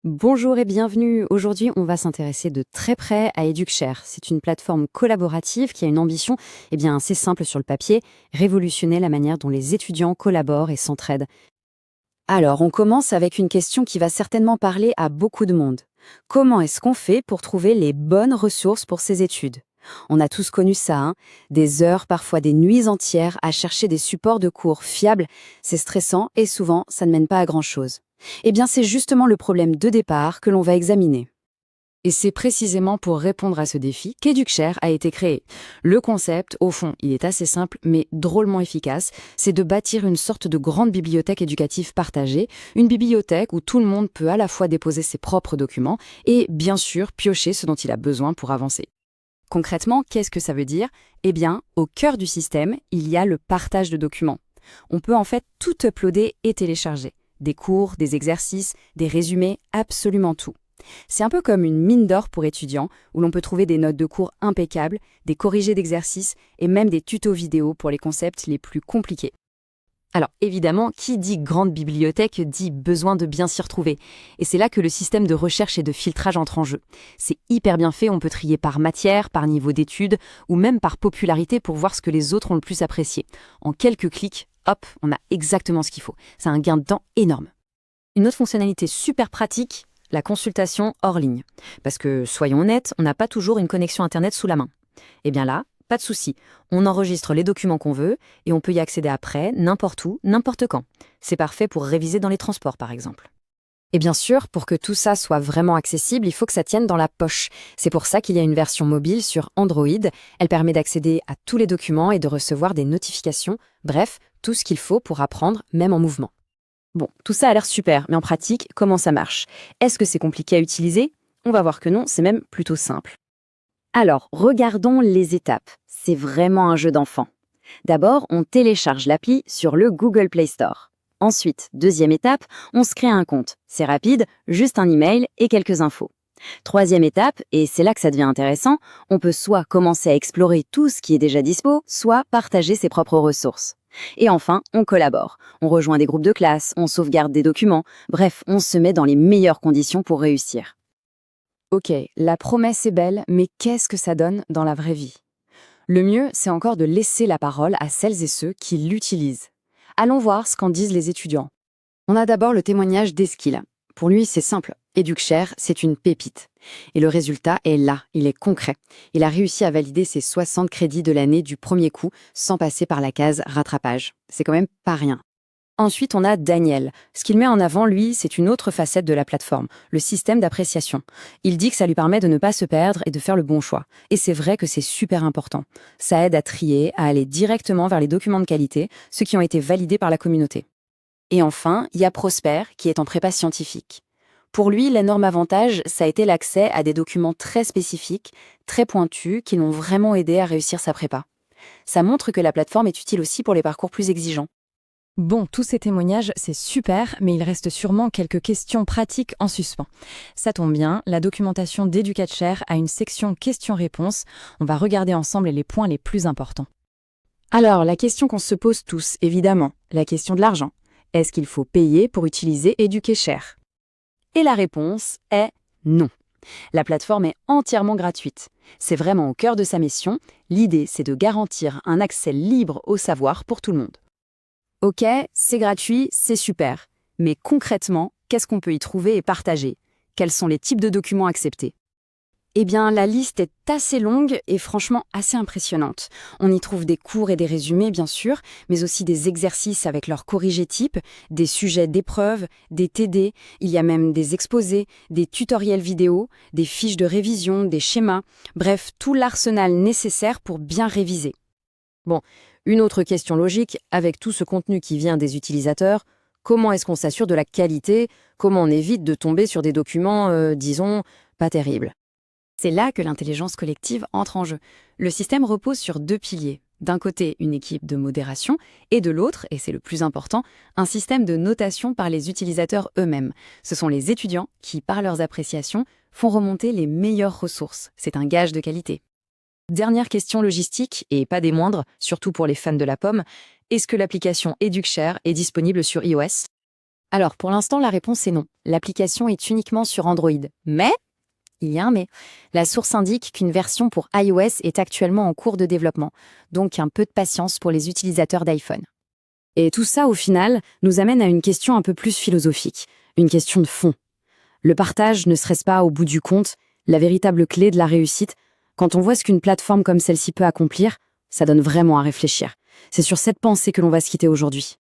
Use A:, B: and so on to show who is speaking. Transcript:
A: Bonjour et bienvenue. Aujourd'hui, on va s'intéresser de très près à EducShare. C'est une plateforme collaborative qui a une ambition assez simple sur le papier, révolutionner la manière dont les étudiants collaborent et s'entraident. Alors, on commence avec une question qui va certainement parler à beaucoup de monde. Comment est-ce qu'on fait pour trouver les bonnes ressources pour ses études? On a tous connu ça, hein. Des heures, parfois des nuits entières à chercher des supports de cours fiables. C'est stressant et souvent, ça ne mène pas à grand-chose. Eh bien, c'est justement le problème de départ que l'on va examiner. Et c'est précisément pour répondre à ce défi qu'EducShare a été créé. Le concept, au fond, il est assez simple, mais drôlement efficace. C'est de bâtir une sorte de grande bibliothèque éducative partagée, une bibliothèque où tout le monde peut à la fois déposer ses propres documents et, bien sûr, piocher ce dont il a besoin pour avancer. Concrètement, qu'est-ce que ça veut dire? Eh bien, au cœur du système, il y a le partage de documents. On peut en fait tout uploader et télécharger. Des cours, des exercices, des résumés, absolument tout. C'est un peu comme une mine d'or pour étudiants, où l'on peut trouver des notes de cours impeccables, des corrigés d'exercices et même des tutos vidéo pour les concepts les plus compliqués. Alors évidemment, qui dit grande bibliothèque dit besoin de bien s'y retrouver. Et c'est là que le système de recherche et de filtrage entre en jeu. C'est hyper bien fait, on peut trier par matière, par niveau d'études, ou même par popularité pour voir ce que les autres ont le plus apprécié. En quelques clics, hop, on a exactement ce qu'il faut. C'est un gain de temps énorme. Une autre fonctionnalité super pratique, la consultation hors ligne. Parce que, soyons honnêtes, on n'a pas toujours une connexion Internet sous la main. Et bien là, pas de souci. On enregistre les documents qu'on veut et on peut y accéder après, n'importe où, n'importe quand. C'est parfait pour réviser dans les transports, par exemple. Et bien sûr, pour que tout ça soit vraiment accessible, il faut que ça tienne dans la poche. C'est pour ça qu'il y a une version mobile sur Android. Elle permet d'accéder à tous les documents et de recevoir des notifications. Bref, tout ce qu'il faut pour apprendre, même en mouvement. Bon, tout ça a l'air super, mais en pratique, comment ça marche? Est-ce que c'est compliqué à utiliser? On va voir que non, c'est même plutôt simple. Alors, regardons les étapes. C'est vraiment un jeu d'enfant. D'abord, on télécharge l'appli sur le Google Play Store. Ensuite, deuxième étape, on se crée un compte. C'est rapide, juste un email et quelques infos. Troisième étape, et c'est là que ça devient intéressant, on peut soit commencer à explorer tout ce qui est déjà dispo, soit partager ses propres ressources. Et enfin, on collabore. On rejoint des groupes de classe, on sauvegarde des documents, bref, on se met dans les meilleures conditions pour réussir. Ok, la promesse est belle, mais qu'est-ce que ça donne dans la vraie vie? Le mieux, c'est encore de laisser la parole à celles et ceux qui l'utilisent. Allons voir ce qu'en disent les étudiants. On a d'abord le témoignage d'Eskil. Pour lui, c'est simple. EducShare, c'est une pépite. Et le résultat est là, il est concret. Il a réussi à valider ses 60 crédits de l'année du premier coup sans passer par la case rattrapage. C'est quand même pas rien. Ensuite, on a Daniel. Ce qu'il met en avant, lui, c'est une autre facette de la plateforme, le système d'appréciation. Il dit que ça lui permet de ne pas se perdre et de faire le bon choix. Et c'est vrai que c'est super important. Ça aide à trier, à aller directement vers les documents de qualité, ceux qui ont été validés par la communauté. Et enfin, il y a Prosper, qui est en prépa scientifique. Pour lui, l'énorme avantage, ça a été l'accès à des documents très spécifiques, très pointus, qui l'ont vraiment aidé à réussir sa prépa. Ça montre que la plateforme est utile aussi pour les parcours plus exigeants.
B: Bon, tous ces témoignages, c'est super, mais il reste sûrement quelques questions pratiques en suspens. Ça tombe bien, la documentation d'EducatShare a une section questions-réponses. On va regarder ensemble les points les plus importants.
A: Alors, la question qu'on se pose tous, évidemment, la question de l'argent. Est-ce qu'il faut payer pour utiliser EducatShare? Et la réponse est non. La plateforme est entièrement gratuite. C'est vraiment au cœur de sa mission. L'idée, c'est de garantir un accès libre au savoir pour tout le monde. Ok, c'est gratuit, c'est super. Mais concrètement, qu'est-ce qu'on peut y trouver et partager? Quels sont les types de documents acceptés? Eh bien, la liste est assez longue et franchement assez impressionnante. On y trouve des cours et des résumés, bien sûr, mais aussi des exercices avec leurs corrigés types, des sujets d'épreuves, des TD, il y a même des exposés, des tutoriels vidéo, des fiches de révision, des schémas, bref, tout l'arsenal nécessaire pour bien réviser. Bon, une autre question logique, avec tout ce contenu qui vient des utilisateurs, comment est-ce qu'on s'assure de la qualité? Comment on évite de tomber sur des documents, disons, pas terribles? C'est là que l'intelligence collective entre en jeu. Le système repose sur deux piliers. D'un côté, une équipe de modération, et de l'autre, et c'est le plus important, un système de notation par les utilisateurs eux-mêmes. Ce sont les étudiants qui, par leurs appréciations, font remonter les meilleures ressources. C'est un gage de qualité. Dernière question logistique, et pas des moindres, surtout pour les fans de la pomme, est-ce que l'application EducShare est disponible sur iOS? Alors, pour l'instant, la réponse est non. L'application est uniquement sur Android. Mais, il y a un mais, la source indique qu'une version pour iOS est actuellement en cours de développement. Donc, un peu de patience pour les utilisateurs d'iPhone. Et tout ça, au final, nous amène à une question un peu plus philosophique, une question de fond. Le partage ne serait-ce pas, au bout du compte, la véritable clé de la réussite? Quand on voit ce qu'une plateforme comme celle-ci peut accomplir, ça donne vraiment à réfléchir. C'est sur cette pensée que l'on va se quitter aujourd'hui.